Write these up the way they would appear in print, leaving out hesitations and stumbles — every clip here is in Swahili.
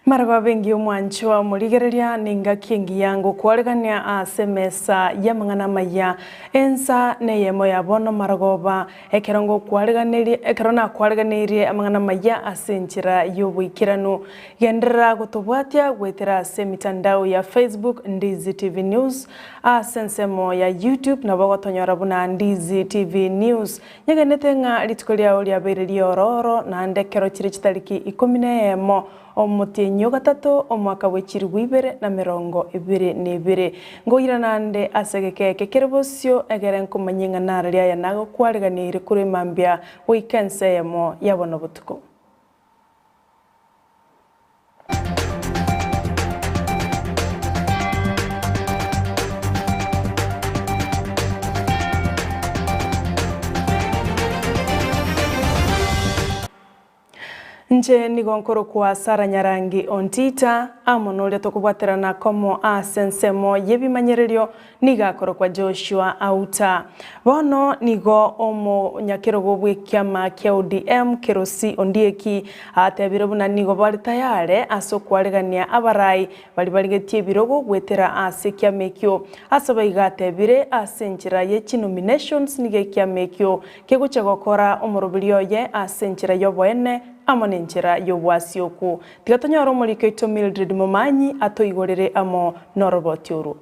Maragwa bengi omwancho wa muligereria ninga kingi yangu kwaregania asemesa ya mangana maya ensa neyemo ya bono maragoba ekerongo kwareganiri ekerona kwareganirie amangana maya asenchira yobwikiranu gendera gutubwatia gwetera se mitandao ya Facebook Ndizi TV News asensemo ya YouTube na bagotonyora buna Ndizi TV News nyegenete nga litikolia olia bereri ororo na ndekero chiri chitariki 11 omutenyo gatatu omwaka w'ekirwi 2022 ngoira nande asegekeke kerebosio egere nkumanyinga nararia ya nago kwariganire kuri mambia Ensa Eyemo yabona butuko nje nigonkoro kwa Sara Nyarangi ontita amonole tokubwaterana komo asensemo yebimanyererio nigakoro kwa Joshua Auta bono nigo omo nyakero gobwe kyama kya ODM kerosi ondieki atebire buna nigo bali tayare asokwaregania abarai bali baligetie birogo gwetera ase kyamekyo asaba igatebire asenchira ye nominations nige kyamekyo keguche gokora omorobilio ye asenchira yoboene amonenchera yobwasioku tigatonyoro mulike ito Mildred Momanyi atoigorere amo norobotiuru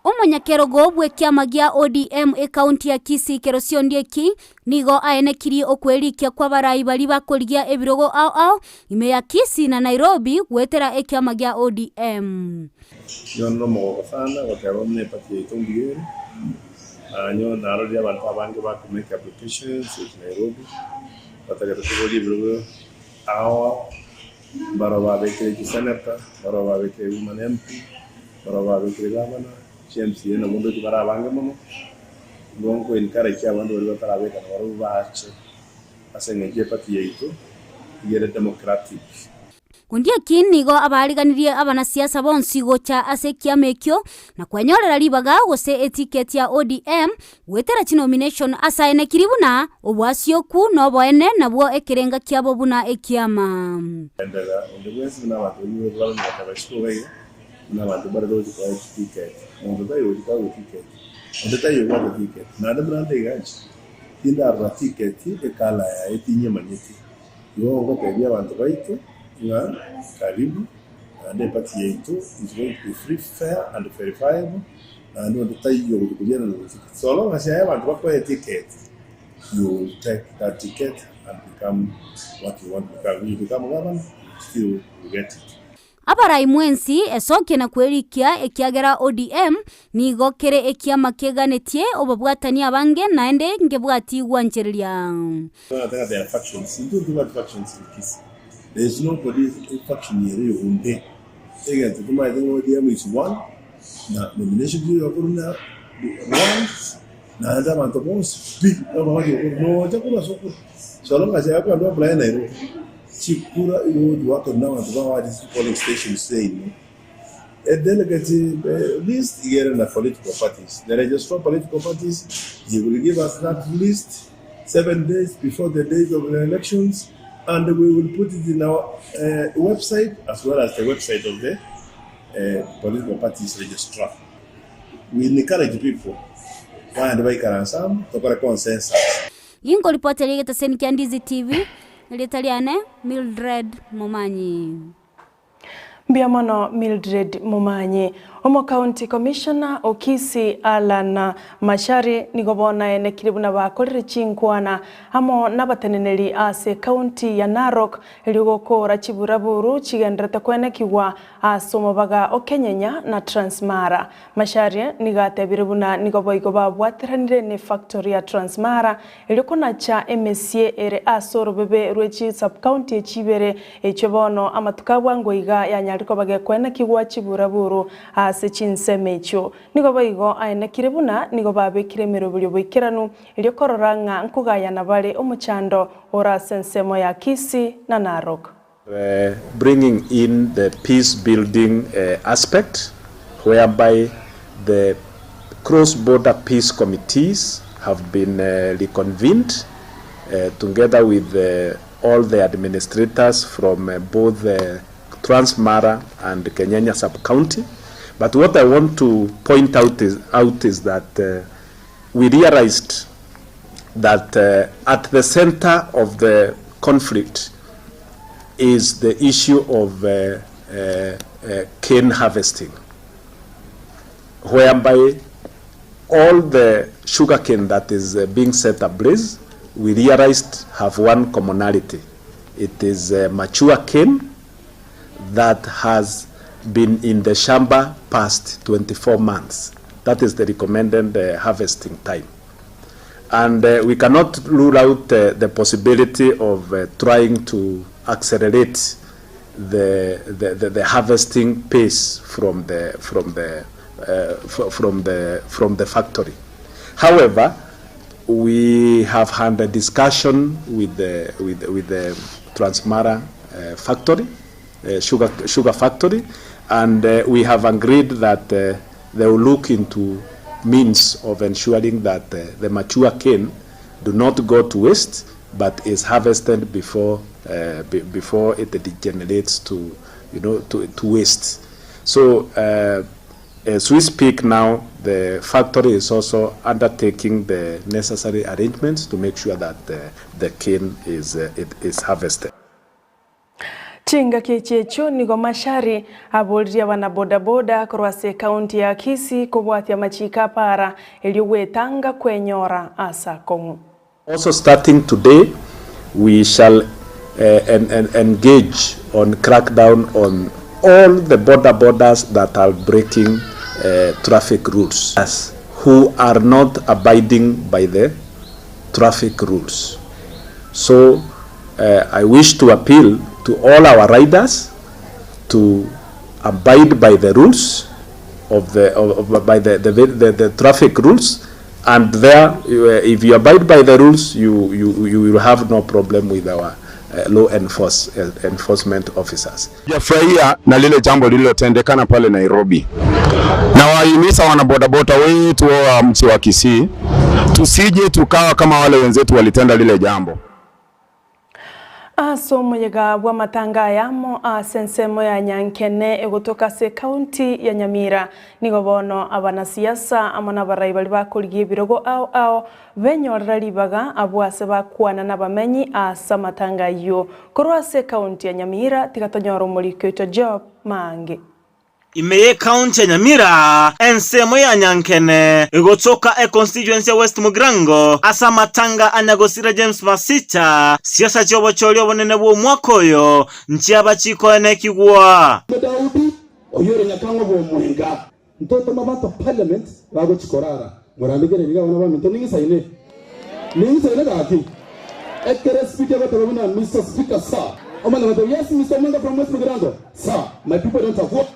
Omonyakero gobwe kyama gya ODM county ya Kisii kerosi ondieki nigo aenekiri okwerikia kwa barai bali bakorigia ebirogo au ime ya Kisii na Nairobi gwetera ekyama gya ODM yono mogo sana wakarone pati itongiere anyo narodia abantu abange bakumeka applications in Nairobi batagata kubodi birogo awa baroba bekere senator baroba bekere woman MP baroba bekere governor CMC na mundo kibarabange mono ngonko encourage abantu bari batarabeka na baro bache asenge pati yeito yere democratic ondieki nigo abariganirie abana siasa bonsi gocha ase kyamekyo na kwanyorera libaga gose etiquette ya ODM gwetera nomination asaine kiribuna obwasioku no boene nabwo ekerenga kyabo buna ekyama ndega ondegwesi na watu ni balo na tabashikowe na watu bado kwa ticket ndo bayo kwa ticket ndo tayo kwa ticket na ndo brande gachi tinda ra ticket ekala ya etinye manyeti yo ngo pebia abantu baito na karibu and pati yetu is going to be free, fair and verifiable and when the tayo kujana na ticket so long as you have a ticket you take that ticket and become what you want to become. You become governor, still you get it. Abarai mwensi esoke na kwerikia ekiagera ODM nigo kere ekiama keganetie obabwatani abange naende ngebwati gwanchereria. There are factions. You don't do what factions in Kisii. There is no faction here unde. Again, to my ODM is one. Na nomination you are now one. Na anda mantomo big no chakula soko. So long as you have no plan na chikura you work on now what this polling station saying. A delegate list here in the political parties. The register political parties, he will give us that list 7 days before the date of the elections, and we will put it in our website as well as the website of the political parties registrar. We encourage people and we can some to get consensus. Ingo ripoti ligeta seni kya Ndizi TV litaliane Mildred Momanyi. Biamono Mildred Momanyi Omo County Commissioner Okisi Alana Mashari nigobona ene kiribuna bakorere chinkwana amo nabateneneri ase county ya Narok eligokora chiburaburu chigendrete kwenekiwa asomobaga okenyenya na Transmara Mashari nigatebiribuna nigoboigo babwateranire ne factory ya Transmara elikona cha MSA ere asoro bebe rwechi sub county echibere echobono amatukabwa ngoiga ya nyariko bage kwenekiwa chiburaburu sechinsemecho nigo baigo aina kirebuna nigo babekire merobulyo bwikiranu ilyo kororanga nkugaya nabale omuchando ora sensemo ya Kisii na Narok. Bringing in the peace building aspect whereby the cross-border peace committees have been reconvened together with all the administrators from both Transmara and Kenyanya sub-county. But what I want to point out is that we realized that at the center of the conflict is the issue of cane harvesting, whereby all the sugarcane that is being set ablaze, we realized have one commonality. It is mature cane that has been in the shamba past 24 months. That is the recommended harvesting time. And we cannot rule out the possibility of trying to accelerate the harvesting pace from the factory. However, we have had a discussion with the Transmara factory, sugar factory, and we have agreed that they will look into means of ensuring that the mature cane do not go to waste, but is harvested before it degenerates to waste. So as we speak now, the factory is also undertaking the necessary arrangements to make sure that the cane is harvested. Chinga kichecho nigo mashari abulria wana bodaboda kurwase kaunti ya Kisii kubwatia machika para eliwetanga kwenyora asa kongu. Also starting today, we shall engage on crackdown on all the borders that are breaking traffic rules, who are not abiding by the traffic rules. So I wish to appeal to all our riders to abide by the rules of the traffic rules, and there, if you abide by the rules, you will have no problem with our law enforcement officers. Jafurahia na lile jambo lililotendekana pale Nairobi, na wahimiza wanabodaboda wetu wa mji wa Kisii tusije tukawa kama wale wenzetu walitenda lile jambo. Asomo yega bwa matanga yamo sensemo ya nyankene egotoka se county ya Nyamira nigo bono abanasiasa amana barayi bali bakoligie birogo ao benyorera libaga abwase bakwana nabamenyi asa matanga yo korwa se county ya Nyamira tigatonyora umurikyo job mange. Imeye county ya Nyamira ensemo ya nyankene egotoka constituency ya West Mugrango asa matanga anyagosira James Masita siasa chobo choli obonene bwo mwakoyo nchi abachiko enekigwa Daudi oyore nyakango bwo mwenga ntoto mabato parliament bago chikorara murambigere biga bana ba minto ningisaine gati ekere speaker bato bana Mr. Speaker sir omana bato yes Mr. Manga from West Mugrango sir my people don't have what.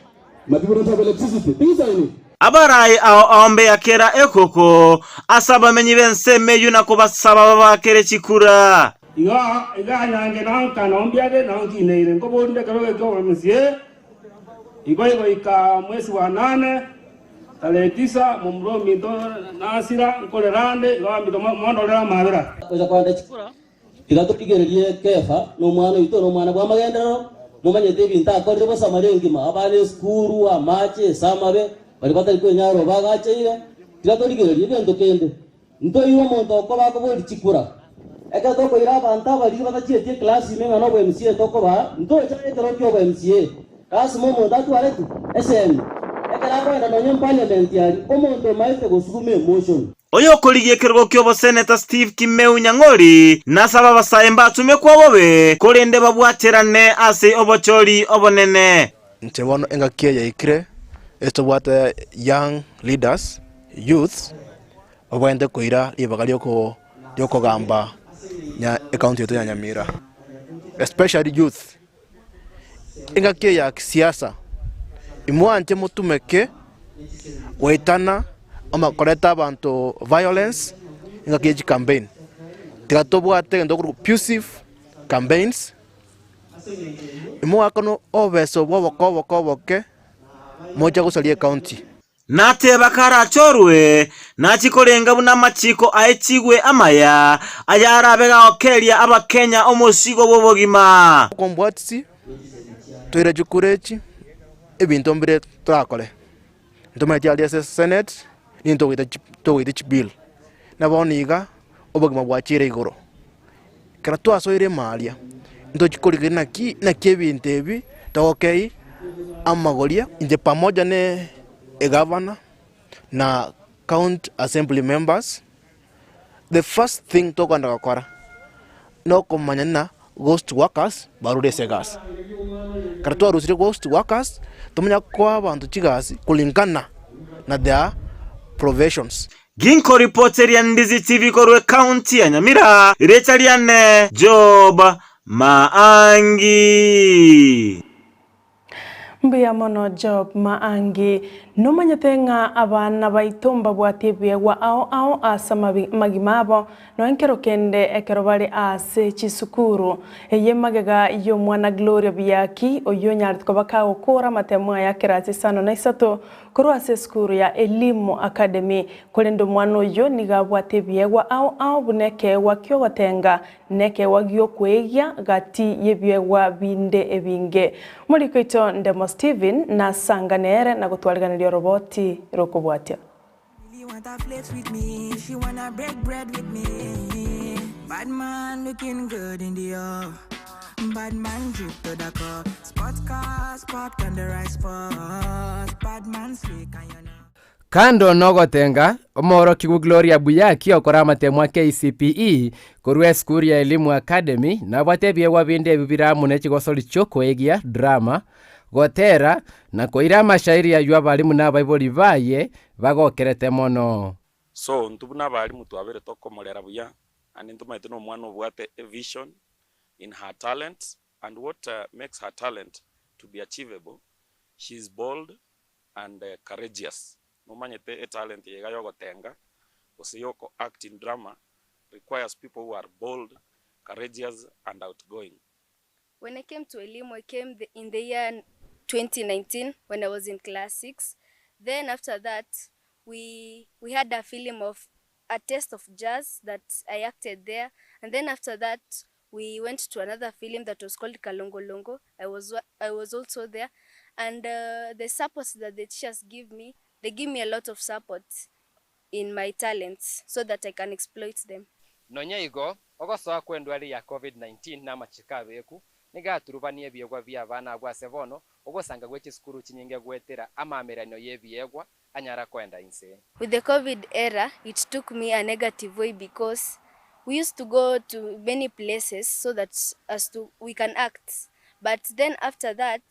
Abarai aombe yakera ekoko asaba menyi benseme yuna ko basaba bakere chikura iga nyange nanka naombiage nanki neire ngo bonde karoge ko msie igo ika mwezi wa 8 tarehe 9 mumro mindo nasira nkolerande igo mindo mondolera mabera oza kwanda chikura iga to tigererie kefa no mwana ito no mwana kwa magendero mumanyete bintu akorire bosa marengima abale skuru amache samabe bali batari nyaro bagacheire tigatorigererie bintu kende nto yiwo muntu okoba ko boli chikura eka to ko ira banta bali batachiete class imwe no bwe MCA to ko ba nto chaje tero kyo bwe MCA kasi momo ndatu aretu SM eka la kwenda no nyem parliament yali omuntu maite go sukume emotion oyo koligie kirgo kyobo Senator Steve Kimeu Nyang'ori nasaba basaemba atume kwa bobe kolende babwaterane ase obochori obonene ntewono engakie ya ikre esto what young leaders youth obwende koira libagali yoko gamba nya account yetu ya Nyamira, especially youth engakie ya siasa imwante mutumeke waitana ama koreta bantu violence ingakie campaign tigatobwate ndo abusive campaigns imwakano obeso boboke moja gusalie county nate bakara chorwe nachikorenga buna machiko aechigwe amaya ayara bega okeria aba Kenya omosigo bobogima kombwatsi twire jukurechi ebintu mbere twakole ntumatia Senate ninto wita bill na boniga obogima bwachire igoro kana twasoire malia nto chikorigire na kebintu ebi tokei amagoria inje pamoja ne governor na county assembly members. The first thing tokwenda gukora no kumanya na ghost workers barude segas kana twarusire ghost workers tumenya kwa abantu chigasi kulingana na their professions. Ginko reporter ya Ndizi TV korwe county ya Nyamira iretaliane Job Maangi. Mbia mono Job Maangi numanyatenga abana baitumba bwatibye wa ao asa magimabo no enkero kende ekero bali ase chisukuru eye magega yo mwana Gloria Biyaki oyo nyartko bakao kora matemwa ya kirasi sano na isato koro ase skuru ya Elimu Academy kolendo mwano yo niga bwatibye wa ao buneke wakyo watenga neke wagyo kwegia gati yebye wa binde ebinge muri kwito ndemo Steven na sanganere na gutwaliganira roboti rokobwatia. Bad man looking good in the bad man drip to the car. Sports cars parked on the right spot. Bad man slick and you know. Kando nogotenga omoro kigu Gloria Biyaki okora matemwa KCPE korwe skuru ya Elimu Academy na bwatebye wabinde bibira munechi gosoli choko egia drama gotera na koira mashairi ya ywa balimu n'abayiboli baye bagokerete mono. So ntubuna balimu twabere tokomolera buya and ntumaite no mwana obwate a vision in her talent and what makes her talent to be achievable. She is bold and courageous. Nomanyete a talent yega yogotenga osiyoko act in drama requires people who are bold, courageous and outgoing. When I came to Elimu, I came in the year 2019 when I was in class 6. Then after that, we had a film of a taste of jazz that I acted there. And then after that, we went to another film that was called Kalongolongo. I was also there. And the support that the teachers give me, they give me a lot of support in my talents so that I can exploit them. Nonyaigo, ogosoa kwendwali ya COVID-19 na machikabeku. Niga turubanie biegwa via bana bwa sevono ogosanga gwechi skuru chinyinge gwetera amamerano yebiegwa anyara kwenda inse. With the COVID era, it took me a negative way because we used to go to many places so that we can act. But then after that,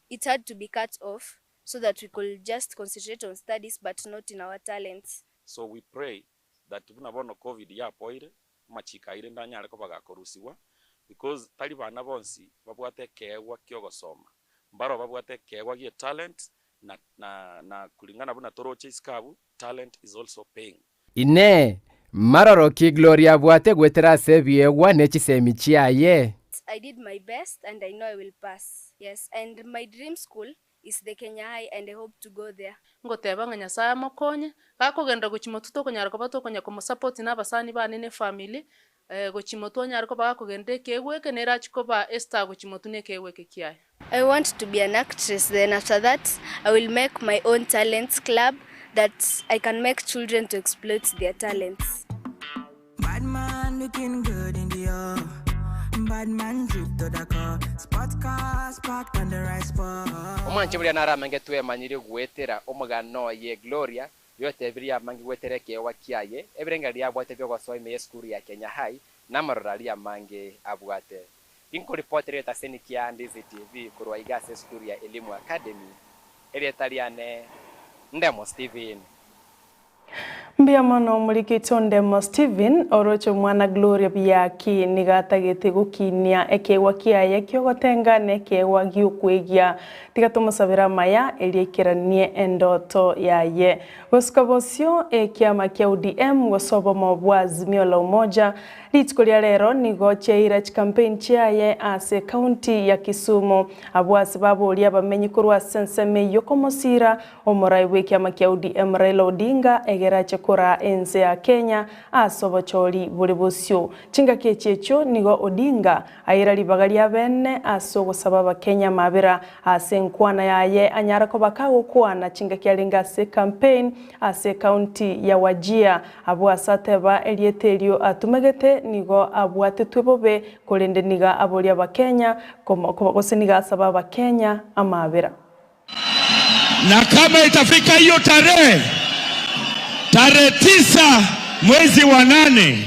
it had to be cut off so that we could just concentrate on studies but not in our talents. So we pray that tunabono COVID ya poire machikaire ndanyara ko bagakorusiwa. Because talibana bonsi babwate kewa kyogosoma mbaro babwate kewa gie talent na kulingana buna toroche iskabu talent is also paying ine maroro ki Gloria bwate gwetera sebiewa nechisemi chiaye. I did my best and I know I will pass. Yes, and my dream school is the Kenya High and I hope to go there. Ngoteba nga Nyasaye mokonye kakogenda guchimotuto konyara ko batokonya ko support n'abasani banene family gochimoto nyara ko bakogende keweke nerachiko ba Esther gochimotune keweke kiaye. I want to be an actress, then after that I will make my own talents club that I can make children to exploit their talents. Bad man looking good in the bad man drip to the car. Spot cars parked on the right spot. Omanche buri nara mangetwe manyiri gwetera omugano ye Gloria yote biria mangi gwetereke wakiaye ebirengaria bwate byo gwasoa ime skuru ya Kenya High namaruraria mange abwate. Inko reporter eta senikia Ndizi TV kurwa igase skuru ya Elimu Academy eretaliane Ndemo Steven. Mbia mono mulikito Ndemo Steven orocho mwana Gloria Biyaki nigatagete gukinia ekewa kiaye kyogotenga nekewa gyukwegia tigatumosabira maya eliekiranie endoto yaye goskabosio ekiama kia ODM gosobo mobwazi miola umoja litikolia lero nigo cheira campaign chiaye ase county ya Kisumu abwasi babolia bamenyi kurwa senseme yokomosira omorai we kiama kia ODM Raila Odinga egerache kura ense ya Kenya asobochori buri busyo chinga kechecho nigo Odinga aira libagaria bene asogosaba Kenya mabira asenkwana yaye anyara ko bakagukwana chinga kyalinga se campaign ase county ya Wajir abo asateba elieterio atumegete nigo abwate twebobe kolende niga abolia ba Kenya kose niga asaba ba Kenya amabira. Na kama itafika hiyo tarehe 9 mwezi wa 8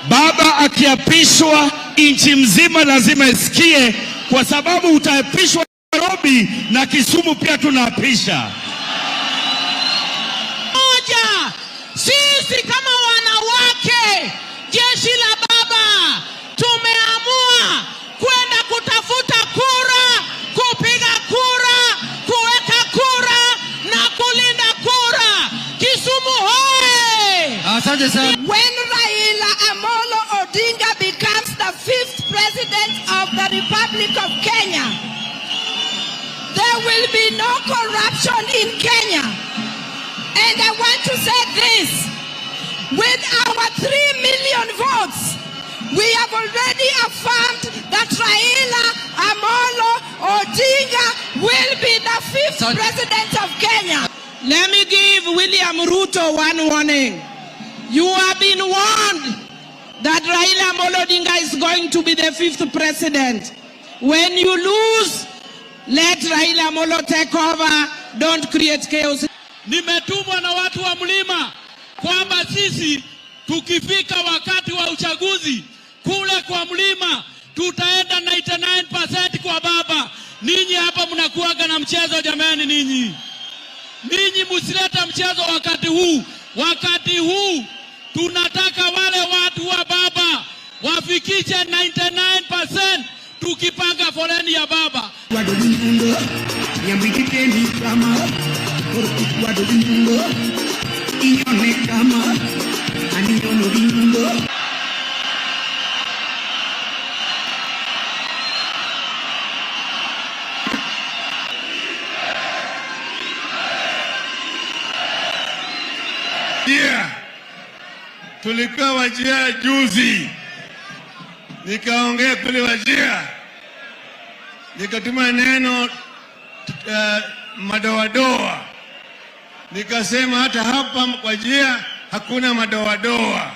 baba akiapishwa, nchi mzima lazima isikie, kwa sababu utaapishwa Nairobi na Kisumu pia tunaapisha. Moja, sisi kama wanawake jeshi la baba tumeamua kwenda kutafuta kura, kupiga kura, kuweka kura na kulinda kura. Kisumu hoye! Asante sana. When Raila Amolo Odinga becomes the 5th president of the Republic of Kenya, there will be no corruption in Kenya. And I want to say this, with our 3 million votes, we have already affirmed that Raila Amolo Odinga will be the 5th president of Kenya. Let me give William Ruto one warning. You have been warned that Raila Amolo Odinga is going to be the 5th president. When you lose, let Raila Amolo take over. Don't create chaos. Nimetumwa na watu wa mlima kwamba sisi tukifika wakati wa uchaguzi kule kwa mlima tutaenda 99% kwa baba. Ninyi hapa mnakuaga na mchezo jamani ninyi. Ninyi msileta mchezo wakati huu. Wakati huu tunataka wale watu wa baba wafikishe 99% tukipanga foleni ya baba. Tulikuwa Wajir juzi, nikaongea kule Wajir, nikatuma neno madoadoa, nikasema hata hapa Wajir hakuna madoadoa,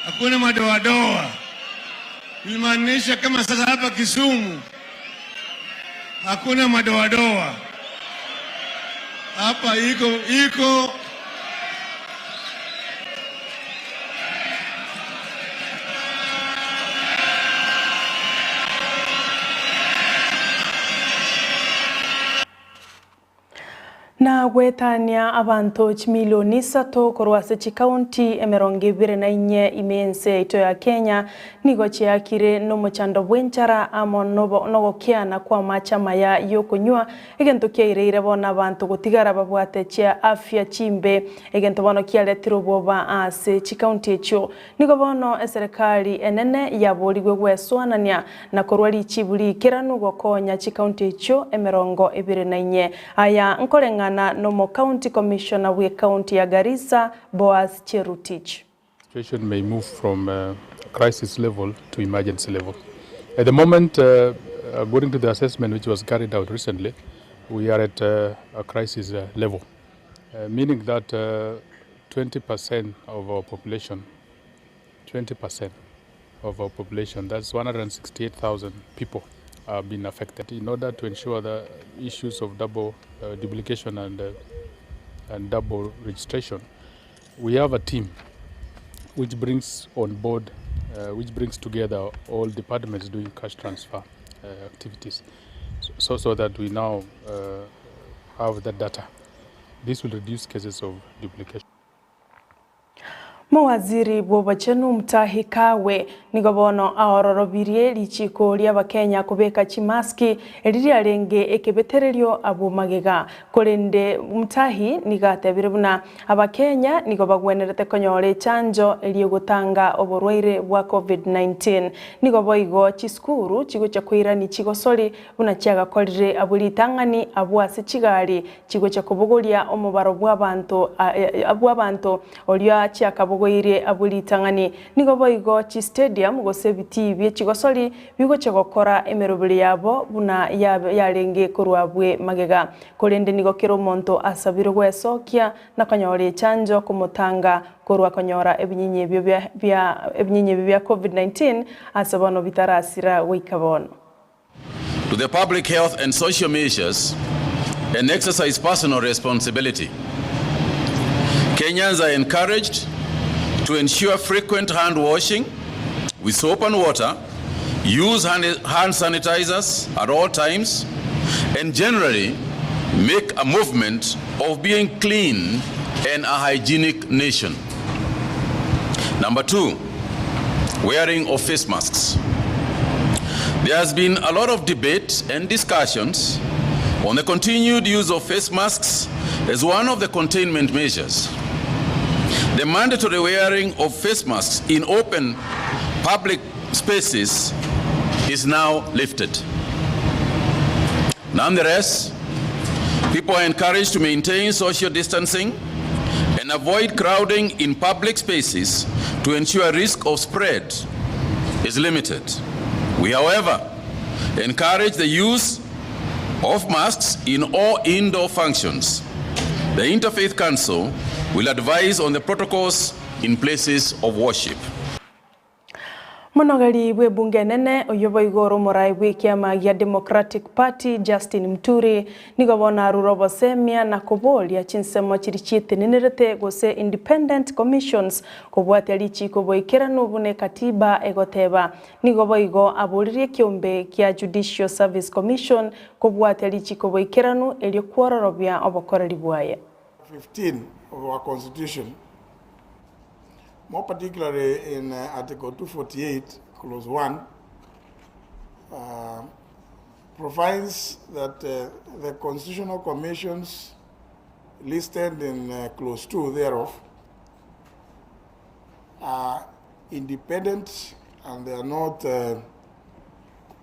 hakuna madoadoa. Nilimaanisha kama sasa hapa Kisumu hakuna madoadoa, hapa iko na gwetania abantu milioni 3 korwase chikaunti emeronge 24 imense ito ya Kenya nigo chiakire no muchando bwenchara amo nogokiana kwa machama ya yokunywa egento kiaireire bona abantu gutigara babwate chia afya chimbe egento bono kialetiro boba ase chikaunti echo nigo bono serikali enene yaborigwe gweswanania na korwali chibuli kiranu gokonya chikaunti echo emerongo 24 aya nkolenga no county commissioner we county ya Garissa Boaz Cherutich. Situation may move from crisis level to emergency level. At the moment, according to the assessment which was carried out recently, we are at a crisis level, meaning that 20% of our population, 20% of our population, that's 168,000 people, have been affected. In order to ensure the issues of double duplication and double registration, we have a team which brings on board, which brings together all departments doing cash transfer activities, so that we now have that data. This will reduce cases of duplication. Mawaziri bwobachenu mtahi kawe nigobono aororobirie lichiko lya bakenya kubeka chimaski eliria renge ekebetererio abo magega kolende mtahi nigatebire buna abakenya nigobagwenerete konyore chanjo eliogotanga oborwaire bwa COVID-19 nigoboigo chiskuru chigo cha kwirani chigosori buna chiaga kolire abulitangani abwase chigari chigo cha kubogolia omubaro bw'abantu olya chiakabogo ire abulitangani nigoboigo chi stadium gosebiti bye chigosori bigo chegokora emerobili yabo buna yarenge kurwabwe magega kolende nigokero monto asabiro gwesokia na kanyore chanjo kumutanga kurwa kanyora ebinyinye bya COVID-19 asabano bitarasira wikabono. To the public health and social measures and exercise personal responsibility. Kenyans are encouraged to ensure frequent hand washing with soap and water, use hand sanitizers at all times, and generally make a movement of being clean and a hygienic nation. Number 2, wearing of face masks. There has been a lot of debate and discussions on the continued use of face masks as one of the containment measures. The mandatory wearing of face masks in open public spaces is now lifted. Nonetheless, people are encouraged to maintain social distancing and avoid crowding in public spaces to ensure risk of spread is limited. We, however, encourage the use of masks in all indoor functions. The Interfaith Council will advise on the protocols in places of worship. Monogari bwe bunge nene oyoboigoro morai bwe kiama ya Democratic Party Justin Muturi nigobona rurobo semia na kobolia chinsemo chirichite ninerete gose independent commissions kobwate lichi koboikera nubune katiba egoteba nigoboigo aburirie kiombe kia Judicial Service Commission kobwate lichi koboikeranu elio kwororobya obokoreri bwaye 15 of our constitution, more particularly in Article 248, Clause 1, provides that the constitutional commissions listed in Clause 2 thereof are independent and they are not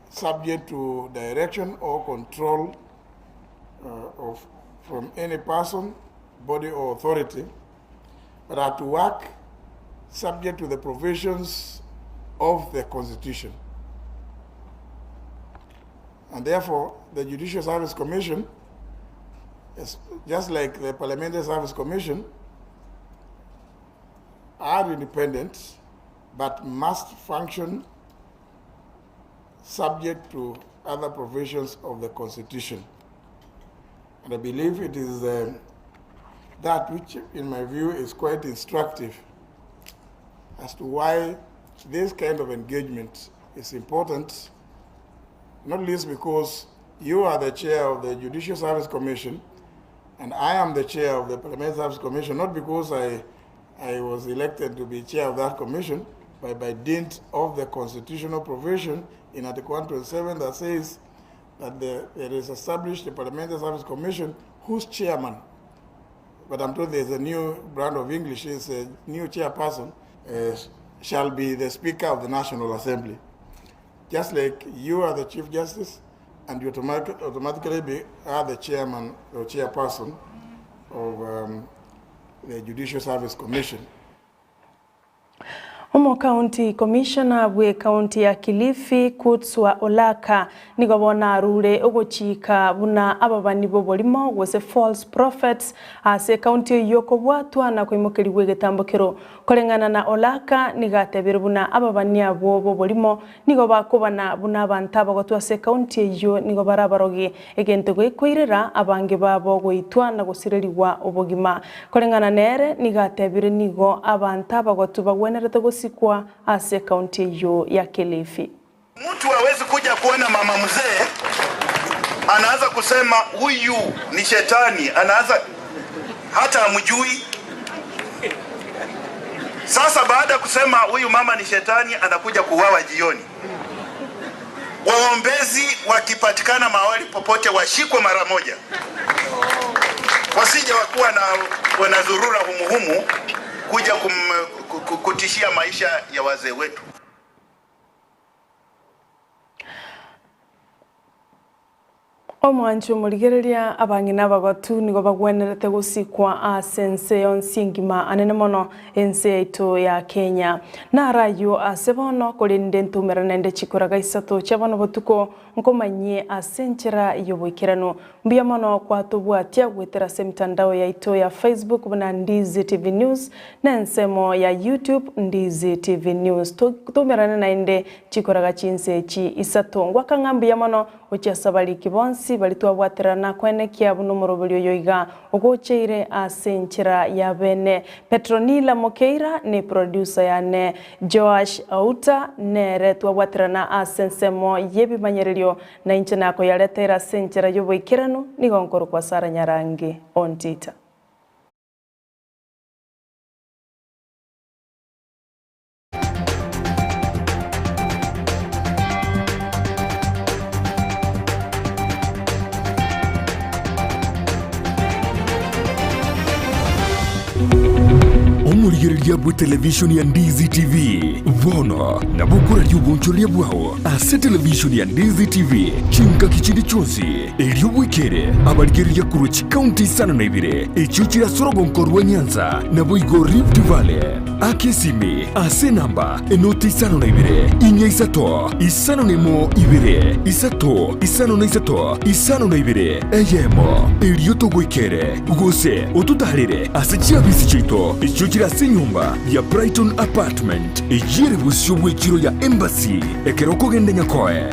subject to direction or control from any person, body or authority, but are to work subject to the provisions of the Constitution. And therefore, the Judicial Service Commission, is just like the Parliamentary Service Commission, are independent, but must function subject to other provisions of the Constitution. And I believe it is that which, in my view, is quite instructive as to why this kind of engagement is important, not least because you are the chair of the Judicial Service Commission and I am the chair of the Parliamentary Service Commission, not because I was elected to be chair of that commission, but by dint of the constitutional provision in Article 127 that says that there is established a Parliamentary Service Commission whose chairman, but I'm told there's a new brand of English, is a new chairperson, shall be the Speaker of the National Assembly. Just like you are the Chief Justice, and you automatically are the chairman or chairperson of the Judicial Service Commission. Omo County Commissioner bwe County ya Kilifi Kutswa Olaka nigobona rure ogochika buna ababani bobolimo gose false prophets ase county yokobwatwa na kwimukeri bwe getambokero kolengana na Olaka nigatebere buna ababani abo bobolimo nigoba kubana buna bantaba gotwa se county yo nigobara barogi egento gwekwirira abange babo goitwa na gosireriwa obogima kolengana nere nigatebere nigo abantaba gotuba gwenerete sikwa ase kaunti yo ya Kilifi. Mtu hawezi kuja kuona mama mzee anaanza kusema huyu ni shetani, anaanza hata amjui. Sasa baada ya kusema huyu mama ni shetani, anakuja kuuawa jioni. Waombezi wakipatikana mahali popote washikwe mara moja, wasije wakuwa na wanazurura humuhumu kuja kutishia maisha ya wazee wetu. Omwanju murigereria abangina babatu nigo bagwenerete gusikwa asense yonsi ngima anene mono ense yaitu ya Kenya na rayo asebono kurinde ntumerane nde chikoraga isato chabano botuko nkomanye asenchera yobwikirano mbia mono kwa tubwatia gwetera semitandao yaitu ya Facebook buna Ndizi TV News na nsemo ya YouTube Ndizi TV News tumerane na inde chikoraga chinse chi isato ngwakangambia mono uchiasabali kibonsi balitwabwaterana kwenekia buno murobelio yoiga ugocheire asenchera ya bene Petronila Mokeira ni producer yane Joash Auta nere twabwaterana asensemo yebimanyerelio na inchenako yaletera senchera yoboikirano nigonkoro kwa Sara Nyarangi on Twitter. Omurigereria bwa television ya Ndizi TV vono na bukura ry'ubunchoria bwao ase television ya Ndizi TV chinka kichindi chonsi elio bwekere abarigereria kuruchi county sana na ibire echuchira sorogonkoro wa Nyanza na boigo Rift Valley akesimi ase namba enoti sana na ibire inya isato isano nemo ibire isato isano na isato isano na ibire eyemo elio togwekere gose otutarire ase chiabisi chito echuchira ase nyumba ya Brighton Apartment ejire busyo bwekiro ya Embassy ekeroko gende nyakoe